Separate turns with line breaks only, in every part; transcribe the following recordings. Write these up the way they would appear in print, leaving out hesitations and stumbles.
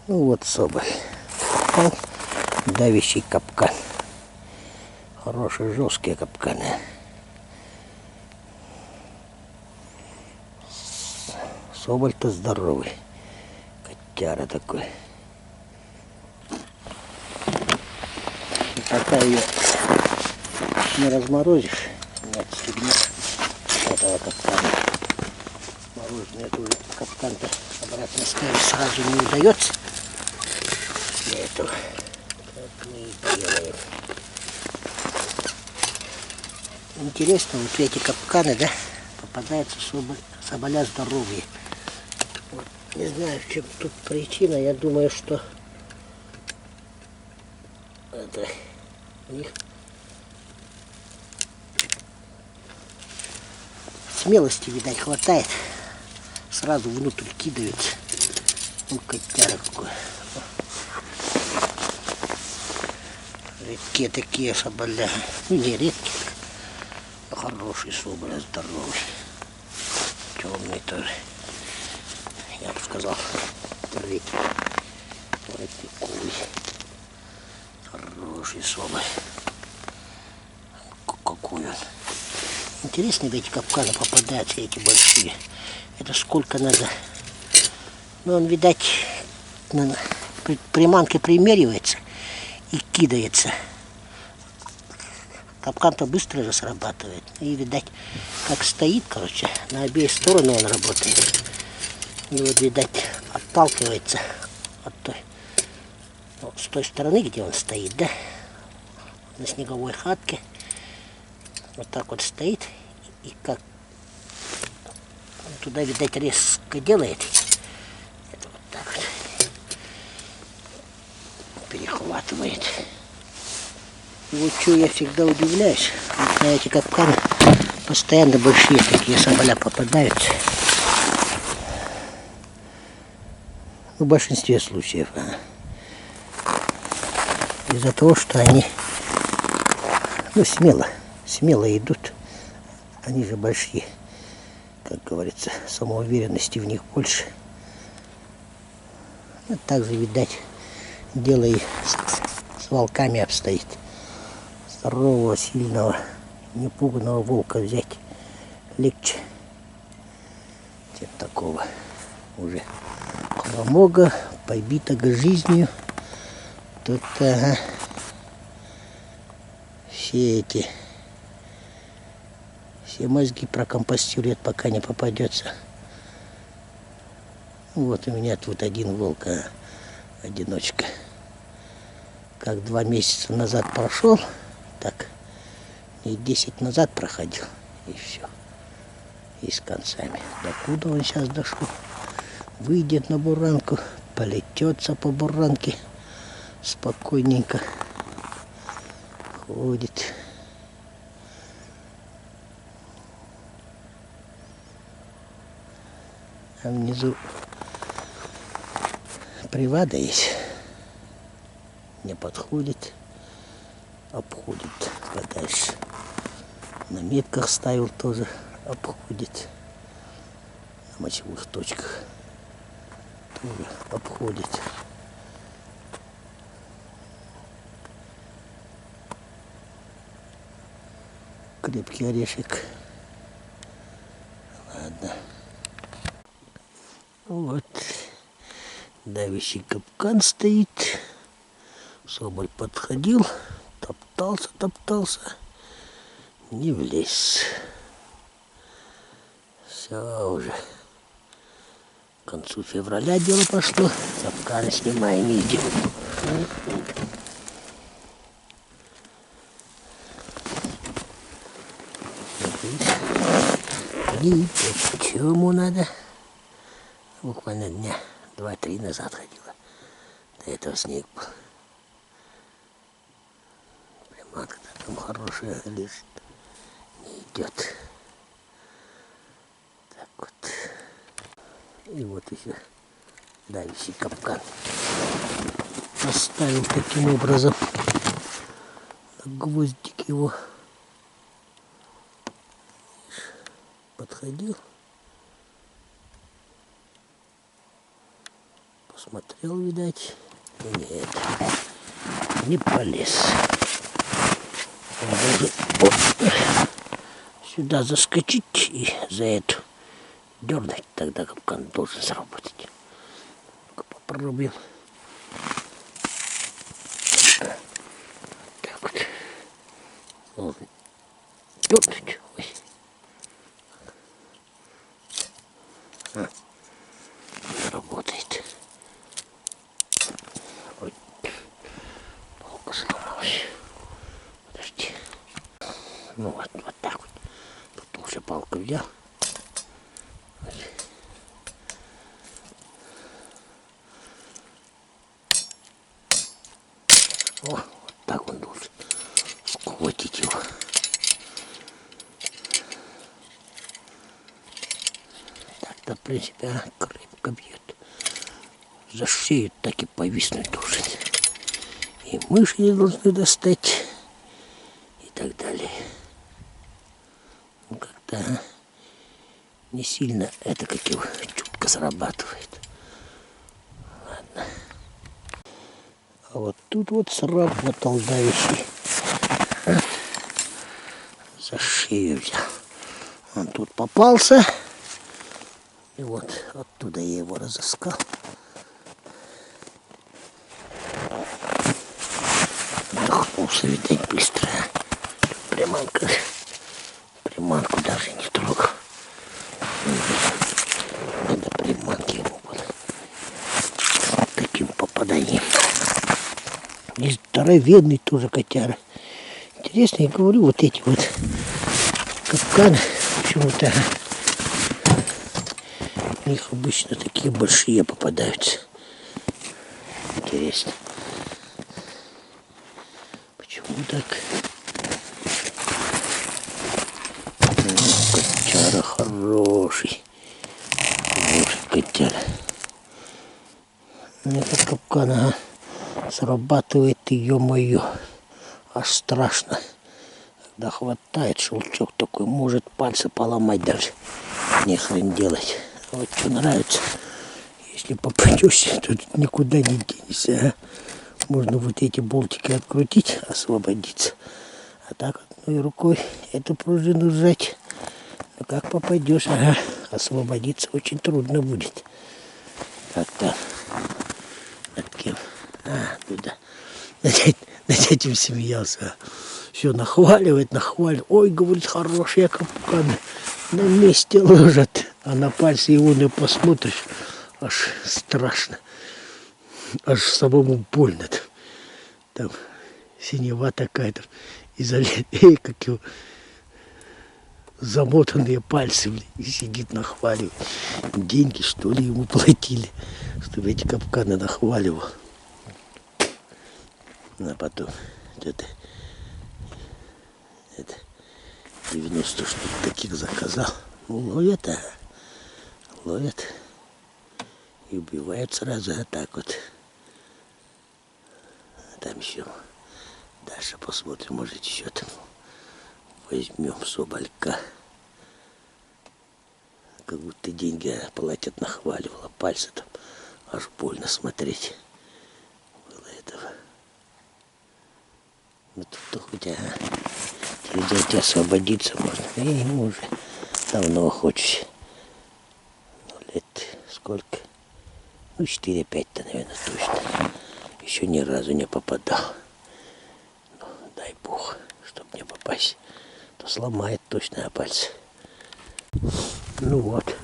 Ну вот соболь. Давящий капкан. Хорошие жесткие капканы. Соболь-то здоровый. Котяра такой. И пока ее не разморозишь, не отстегнешь этого капкана. Мороженый это уже капкан-то обратно ставить сразу не удается. Для этого как мы и делаем. Интересно, вот эти капканы, да, попадаются соболя здоровые. Вот, не знаю, в чем тут причина. Я думаю, что это у них смелости, видать, хватает. Сразу внутрь кидаются. Ну, котяра какой. Редкие такие соболя. Ну, не редкие. Хороший соболь, здоровый. Темный тоже. Я бы сказал, третьяковый. Хороший соболь. Какой он. Интересно, ведь эти капканы попадаются, эти большие. Это сколько надо. Ну, он, видать, приманкой примеривается и кидается. Капкан-то быстро же срабатывает. И, видать, как стоит, короче, на обеих сторонах он работает. И вот, видать, отталкивается от той, ну, с той стороны, где он стоит, да, на снеговой хатке. Вот так вот стоит. И как туда, видать, резко делает. Это вот так вот перехватывает. И вот что я всегда удивляюсь, вот на эти капканы постоянно большие такие соболя попадаются. В большинстве случаев. Из-за того, что они, ну, смело идут. Они же большие. Как говорится, самоуверенности в них больше. Вот так же, видать, дело и с волками обстоит. Здорового, сильного, непуганного волка взять легче, чем такого уже хромого, побитого жизнью. Тут все мозги прокомпостирует, пока не попадется. Вот у меня тут один волк, одиночка. Как 2 месяца назад прошел, так и 10 назад проходил, и все. И с концами. Докуда он сейчас дошел? Выйдет на буранку, полетется по буранке, спокойненько ходит. А внизу привада есть. Не подходит, обходит подальше. На метках ставил тоже, обходит. На мочевых точках тоже обходит. Крепкий орешек. Ладно. Вот. Давящий капкан стоит. Соболь подходил, топтался, не влез. Все уже. К концу февраля дело пошло. Капканы снимаем и идем. Ни почему надо. Буквально дня 2-3 назад ходила. До этого снег был. Приманка-то там хорошая лежит. Не идет. Так вот. И вот еще давящий капкан. Поставил таким образом. Гвоздик его. Подходил. Посмотрел, видать, и нет, не полез. Он должен сюда заскочить и за эту дернуть, тогда капкан должен сработать. Попробуем. Так вот. Должен дернуть. Ой. Работает. Ой. Палка сломалась. Подожди. Ну вот так вот. Потом уже палку взял. О, вот так он должен сколотить его. Так-то, в принципе, крепко бьет. За шею так и повиснуть должен. И мыши не должны достать. И так далее. Ну, как-то не сильно это, как его, чутко срабатывает. Ладно. А вот тут вот сработал давящий. За шею взял. Он тут попался. И вот оттуда я его разыскал. Отдохнулся, видать, быстро. Приманка. Приманку даже не трогал. Надо приманки ему было. Таким попаданием. И здоровенный тоже котяра. Интересно, я говорю, вот эти вот капканы почему-то у них обычно такие большие попадаются. Интересно. Почему так? Ну, котяра хороший. Хороший котяра. Этот капкан, ага, срабатывает, ё-моё. Аж страшно. Когда хватает щелчок такой, может пальцы поломать даже. Не хрен делать. А вот что нравится. Если попадешься, то никуда не денешься. А? Можно вот эти болтики открутить, освободиться. А так одной рукой эту пружину сжать. Но как попадешь, ага, освободиться очень трудно будет. Так-то. Над кем? А, туда. Над этим смеялся. Все, нахваливает. Ой, говорит, хорошие капканы. На месте ложат. А на пальце его не посмотришь. Аж страшно. Аж самому больно. Там синева такая-то. Как его замотанные пальцы. И сидит, нахваливает. Деньги, что ли, ему платили, чтобы эти капканы нахваливал. А потом это 90 штук таких заказал. Ну, ловят и убивают сразу, а так вот. А там еще дальше посмотрим, может еще там возьмем соболька. Как будто деньги платят, нахваливала, пальцы там аж больно смотреть. Было этого. Вот тут хоть взять и освободиться можно. И ему уже давно хочешь. Ну, лет сколько? Ну, 4-5-то, наверное, точно. Еще ни разу не попадал. Ну, дай бог, чтоб не попасть. То сломает точно пальцы. Ну вот.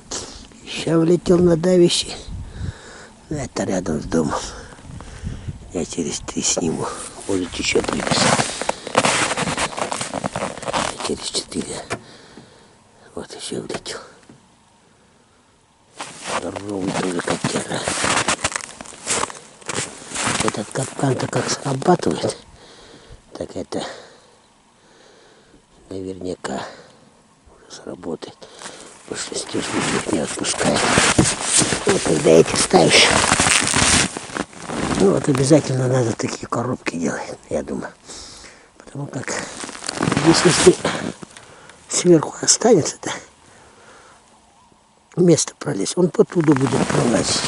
Сейчас влетел на давище. Это рядом с домом. Я через 3 сниму. Может еще приписать. Через 4. Вот еще влетел. Здоровый тоже котяра. Этот капкан-то как срабатывает, так это наверняка уже сработает. В большинстве случаев не отпускает. Вот когда эти ставишь, ну вот обязательно надо такие коробки делать, я думаю. Потому как если сверху останется, да, место пролезть, он по туда будет пролазить.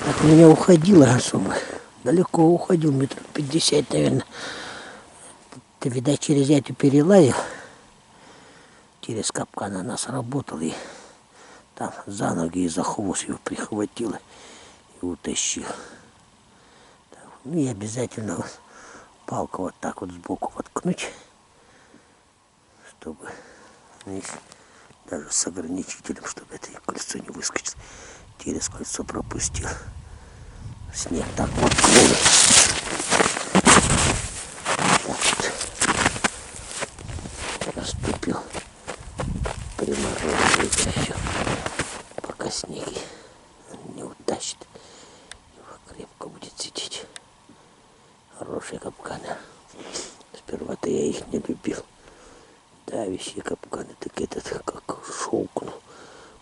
От меня уходило особо. Далеко уходил, метров 50, наверное. Ты, видать, через эту перелаю. Через капкан она сработала и там за ноги и за хвост его прихватила и утащил. Так, ну и обязательно палку вот так вот сбоку воткнуть, чтобы, видишь, даже с ограничителем, чтобы это кольцо не выскочило. Через кольцо пропустил. Снег так воткнул. Так вот наступил. Приморозил еще, пока снеги не утащит. Его крепко будет сидеть. Хорошие капканы. Сперва-то я их не любил. Давящие капканы, так этот как шелкнул.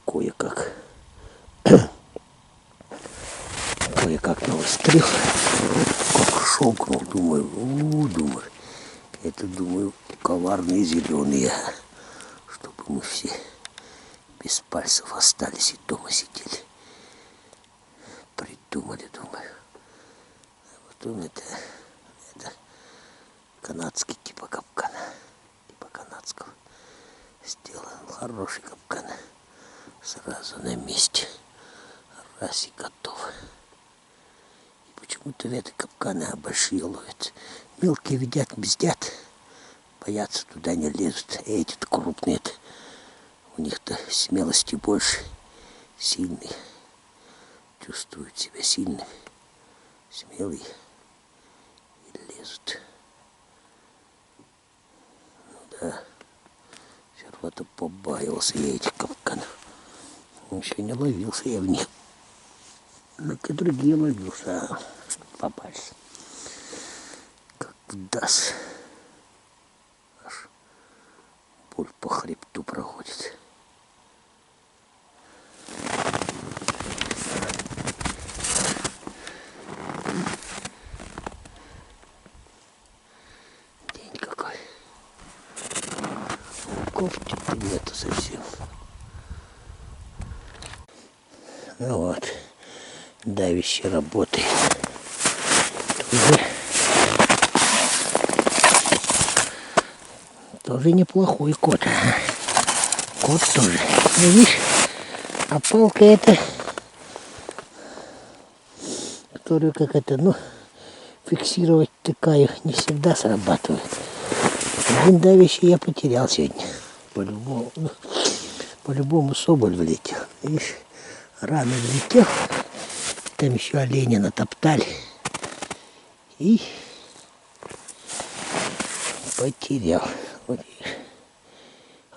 Кое-как навострил. Как шелкнул, думаю, это, думаю, коварные зеленые. Чтобы мы все без пальцев остались и дома сидели. Придумали, думаю. А потом это канадский типа капкана. Типа канадского. Сделал хороший капкан. Сразу на месте. Раз и готов. И почему-то в этой капканы большие ловят. Мелкие видят, бздят. Боятся, туда не лезут. А эти-то крупные-то. У них-то смелости больше. Сильные. Чувствуют себя сильными. Смелые. И лезут. Ну да. Сперва-то побаивался я этих капканов. Еще не ловился я в них. Но и другие ловился. А попались. Как вдаст. Аж боль по хребту проходит. День какой. Кофте-то нету совсем. Ну вот. Давище работает. Тоже неплохой кот. Кот тоже. Видишь? А палка это, которую как это, ну, фиксировать такая не всегда срабатывает. Один давище я потерял сегодня. По-любому соболь влетел. Видишь? Рано влетел. Там еще оленя натоптали. И потерял. Вот видишь.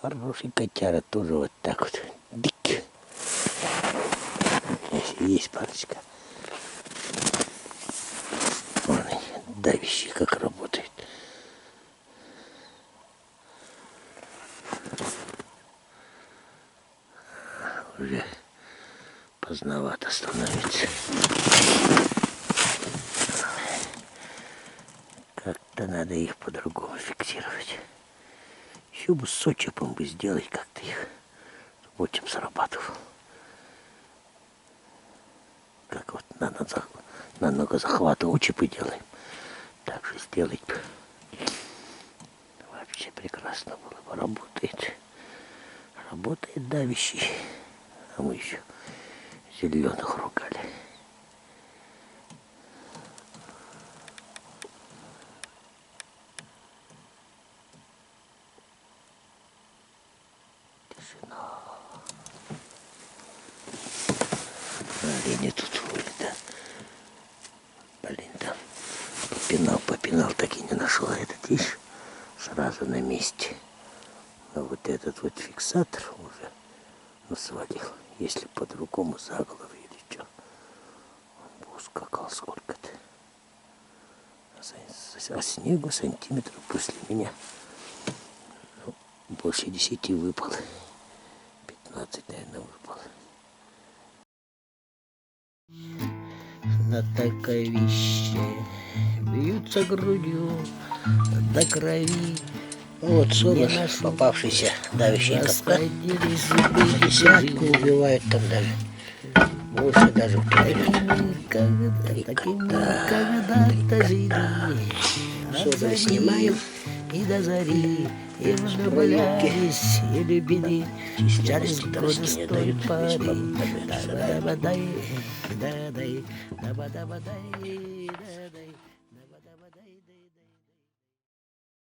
Хороший котяра тоже вот так вот. Дик. Если есть парочка. Вон они, давящие как работают. Уже поздновато становится. Как-то надо их по-другому фиксировать. Еще бы с сочепом бы сделать как-то их. Вот чем срабатывал. Как вот на ногозахвата учепы делаем. Так же сделать бы. Вообще прекрасно было бы. Работает. Работает давящий. А мы еще зеленых ругали. Тишина. Олени тут ходят, да? Блин, там попинал, так и не нашел. Этот, видишь, сразу на месте. А вот этот вот фиксатор уже свалил. Если по-другому за голову или что, он бы ускакал сколько-то. А снегу сантиметров после меня больше 10 выпало. 15, наверное, выпало. На таковище бьются грудью до крови. Вот солнце, попавшийся давящий капкан. Десятку убивают там даже. Больше даже в
Такими когда-то жили.
Содовый снимаем.
И до зари, и влюблялись, и любили. Через годы с той поры. Да-да-да-дай, да-дай, да-да-да-дай, да-дай.